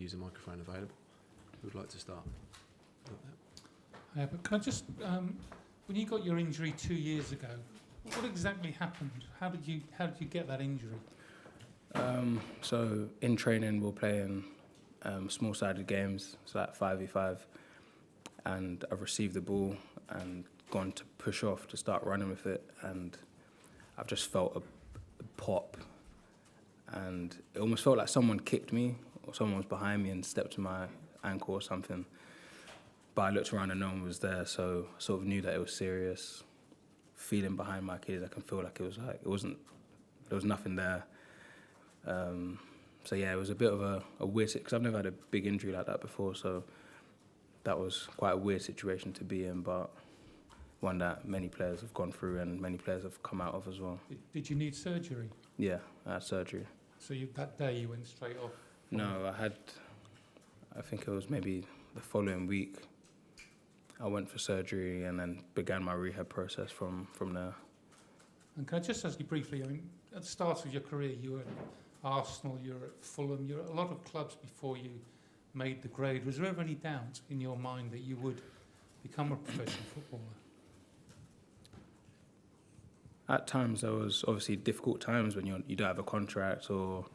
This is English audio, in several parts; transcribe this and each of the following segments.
use a microphone available. Who would like to start? But can I just, when you got your injury 2 years ago, what exactly happened? How did you get that injury? So in training, we're playing small-sided games, so like 5v5, and I've received the ball and gone to push off to start running with it, and I've just felt a pop, and it almost felt like someone kicked me or someone was behind me and stepped to my ankle or something. But I looked around and no one was there, so I sort of knew that it was serious. Feeling behind my Achilles, I can feel like there was nothing there. So yeah, it was a bit of a weird, because I've never had a big injury like that before, so that was quite a weird situation to be in, but one that many players have gone through and many players have come out of as well. Did you need surgery? Yeah, I had surgery. So that day you went straight off? No, I think it was maybe the following week, I went for surgery and then began my rehab process from there. And can I just ask you briefly, I mean, at the start of your career, you were at Arsenal, you were at Fulham, you were at a lot of clubs before you made the grade. Was there ever any doubt in your mind that you would become a professional footballer? At times, there was obviously difficult times when you don't have a contract or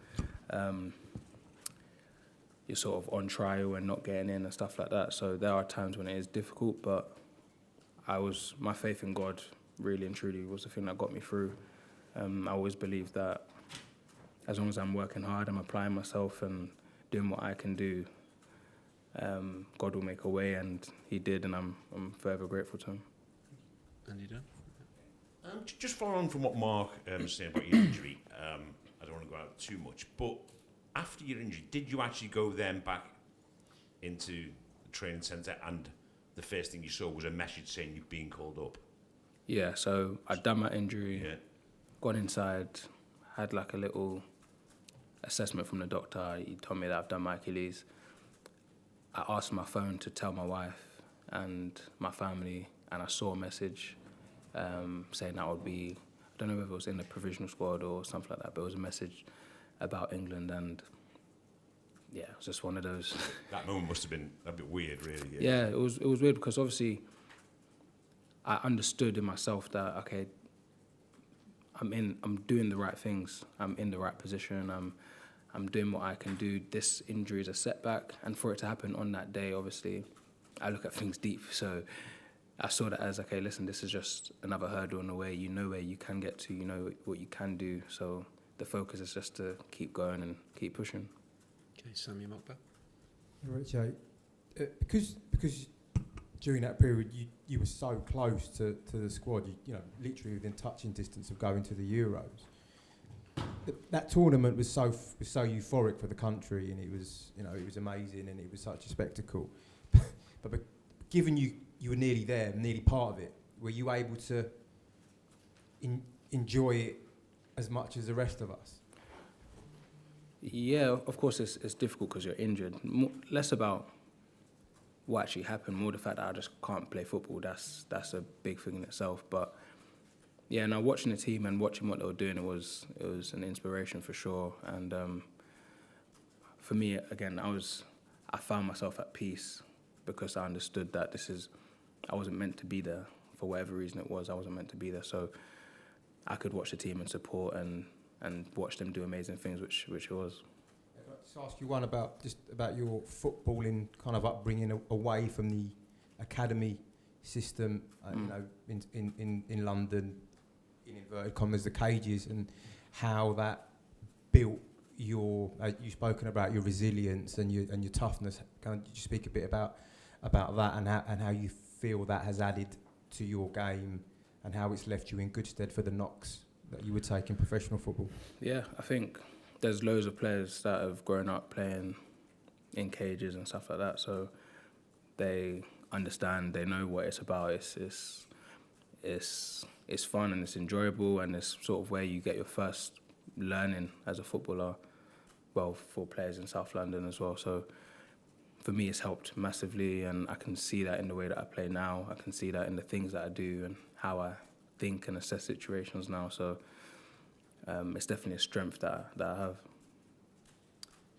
you're sort of on trial and not getting in and stuff like that. So there are times when it is difficult, but my faith in God really and truly was the thing that got me through. I always believed that as long as I'm working hard, I'm applying myself and doing what I can do, God will make a way, and He did, and I'm forever grateful to Him. And you done? Just following on from what Mark was saying about your injury, I don't want to go out too much, but after your injury, did you actually go then back into the training centre and the first thing you saw was a message saying you've been called up? Yeah, so I'd done my injury, gone inside, had like a little assessment from the doctor. He told me that I've done my Achilles. I asked my phone to tell my wife and my family, and I saw a message saying that would be, I don't know if it was in the provisional squad or something like that, but it was a message about England, and yeah, it was just one of those. That moment must have been a bit weird, really. Yeah, it was weird because obviously I understood in myself that, okay, I'm doing the right things, I'm in the right position, I'm doing what I can do. This injury is a setback, and for it to happen on that day, obviously, I look at things deep, so I saw that as, okay, listen, this is just another hurdle in the way. You know where you can get to, you know what you can do, so the focus is just to keep going and keep pushing. Okay, Sammy Mockbell. Richard, because during that period you were so close to the squad, you know, literally within touching distance of going to the Euros. That tournament was so euphoric for the country, and it was amazing, and it was such a spectacle. but given you were nearly there, nearly part of it, were you able to enjoy it as much as the rest of us? Yeah, of course it's difficult because you're injured. Less about what actually happened, more the fact that I just can't play football. That's a big thing in itself. But yeah, now watching the team and watching what they were doing, it was an inspiration for sure. And for me, again, I found myself at peace because I understood that I wasn't meant to be there. For whatever reason it was, I wasn't meant to be there. So I could watch the team and support and watch them do amazing things, which it was. I'd like to ask you one about your footballing kind of upbringing away from the academy system, you know, in London, in inverted commas, the cages, and how that built your. You've spoken about your resilience and your toughness. Can you speak a bit about that and how you feel that has added to your game and how it's left you in good stead for the knocks that you would take in professional football? Yeah, I think there's loads of players that have grown up playing in cages and stuff like that, so they understand, they know what it's about. It's fun and it's enjoyable, and it's sort of where you get your first learning as a footballer, well, for players in South London as well. So for me, it's helped massively, and I can see that in the way that I play now. I can see that in the things that I do and how I think and assess situations now. So it's definitely a strength that I have.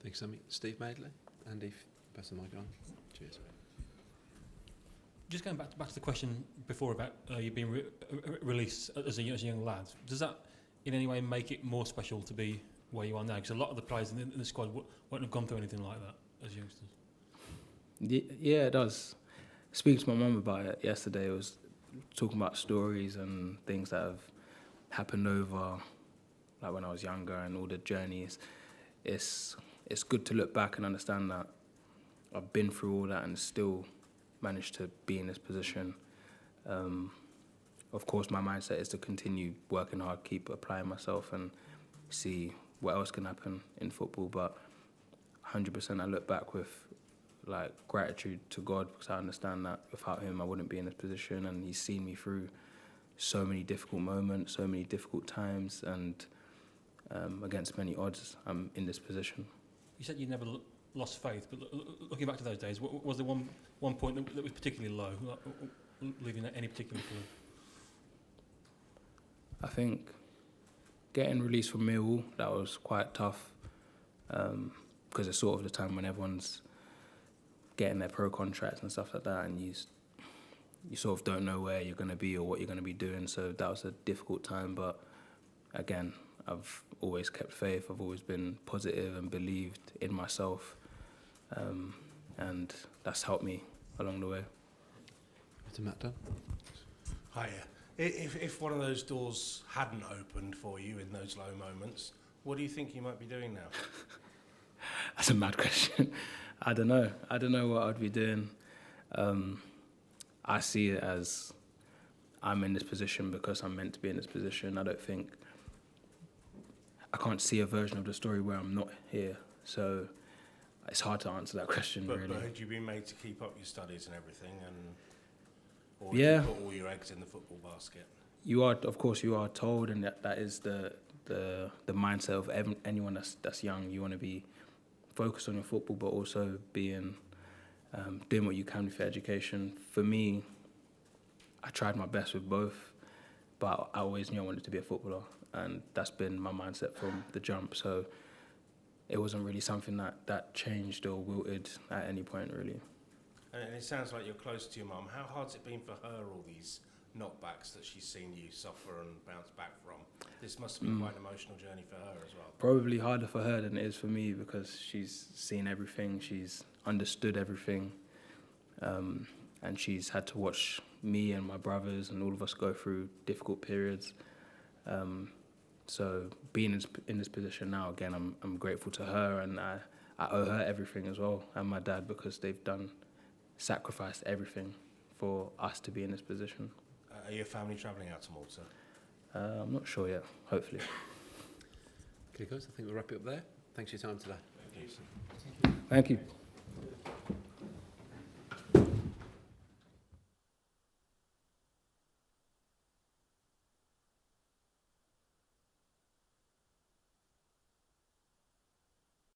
Thanks, Sammy. Steve Madeley? Andy, pass the mic on. Cheers. Just going back to the question before about you being released as a young lad, does that in any way make it more special to be where you are now? Because a lot of the players in the squad won't have gone through anything like that as youngsters. Yeah, it does. Speaking to my mum about it yesterday, I was talking about stories and things that have happened over, like when I was younger, and all the journeys. It's good to look back and understand that I've been through all that and still managed to be in this position. Of course, my mindset is to continue working hard, keep applying myself, and see what else can happen in football. But 100%, I look back with like gratitude to God, because I understand that without Him, I wouldn't be in this position, and He's seen me through so many difficult moments, so many difficult times, and against many odds, I'm in this position. You said you never lost faith, but looking back to those days, was there one point that was particularly low, leaving any particular clue? I think getting released from Millwall, that was quite tough, because it's sort of the time when everyone's getting their pro contracts and stuff like that, and you sort of don't know where you're going to be or what you're going to be doing, so that was a difficult time. But again, I've always kept faith, I've always been positive and believed in myself, and that's helped me along the way. To Matt Dunn. Hiya. If one of those doors hadn't opened for you in those low moments, what do you think you might be doing now? That's a mad question. I don't know what I'd be doing. I see it as I'm in this position because I'm meant to be in this position. I can't see a version of the story where I'm not here. So it's hard to answer that question, really. But had you been made to keep up your studies and everything, or yeah, you put all your eggs in the football basket? You are, of course, you are told, and that is the mindset of anyone that's young. You want to be focused on your football, but also being doing what you can with your education. For me, I tried my best with both, but I always knew I wanted to be a footballer, and that's been my mindset from the jump. So it wasn't really something that changed or wilted at any point, really. And it sounds like you're close to your mum. How hard's it been for her, all these knockbacks that she's seen you suffer and bounce back from? This must have been quite an emotional journey for her as well. Probably harder for her than it is for me, because she's seen everything, she's understood everything, and she's had to watch me and my brothers and all of us go through difficult periods. So being in this position now, again, I'm grateful to her, and I owe her everything as well, and my dad, because they've sacrificed everything for us to be in this position. Are your family travelling out to Malta? I'm not sure yet, hopefully. Okay, guys, I think we'll wrap it up there. Thanks for your time today. Thank you. Thank you.